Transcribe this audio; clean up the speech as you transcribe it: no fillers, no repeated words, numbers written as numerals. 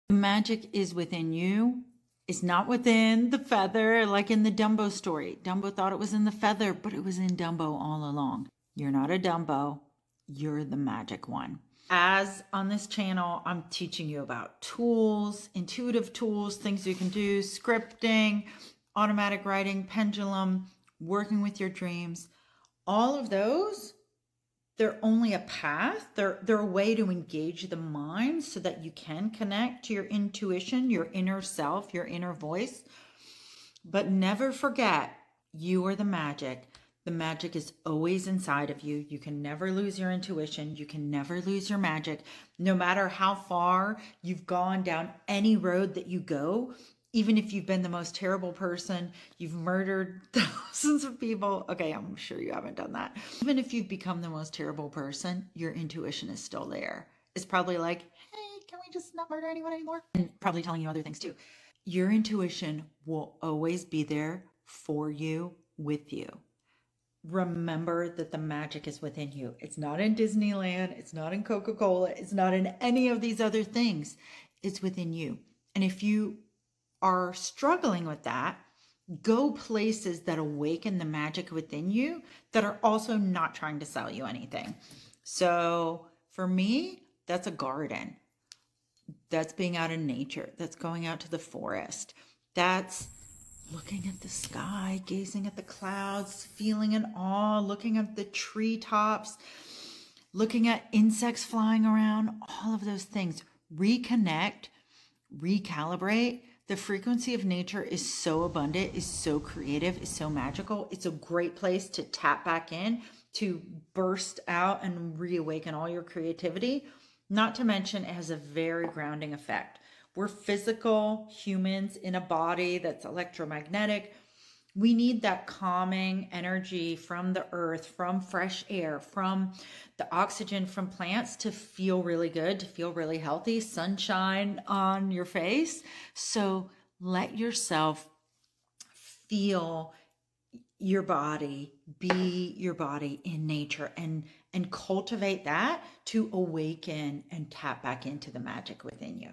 The magic is within you. It's not within the feather, like in the Dumbo story. Dumbo thought it was in the feather, but it was in Dumbo all along. You're not a Dumbo. You're the magic one. As on this channel, I'm teaching you about tools, intuitive tools, things you can do, scripting, automatic writing, pendulum, working with your dreams. All of those, they're only a path. They're a way to engage the mind so that you can connect to your intuition, your inner self, your inner voice. But never forget, you are the magic. The magic is always inside of you. You can never lose your intuition. You can never lose your magic. No matter how far you've gone down any road that you go, even if you've been the most terrible person, you've murdered thousands of people. Okay, I'm sure you haven't done that. Even if you've become the most terrible person, your intuition is still there. It's probably like, hey, can we just not murder anyone anymore? And probably telling you other things too. Your intuition will always be there for you, with you. Remember that the magic is within you. It's not in Disneyland. It's not in Coca-Cola. It's not in any of these other things. It's within you. And if you are struggling with that, go places that awaken the magic within you that are also not trying to sell you anything. So for me, that's a garden. That's being out in nature. That's going out to the forest. That's looking at the sky, gazing at the clouds, feeling in awe, looking at the treetops, looking at insects flying around, all of those things. Reconnect, recalibrate. The frequency of nature is so abundant, is so creative, is so magical. It's a great place to tap back in, to burst out and reawaken all your creativity. Not to mention, it has a very grounding effect. We're physical humans in a body that's electromagnetic. We need that calming energy from the earth, from fresh air, from the oxygen from plants to feel really good, to feel really healthy, sunshine on your face. So let yourself feel your body, be your body in nature, and cultivate that to awaken and tap back into the magic within you.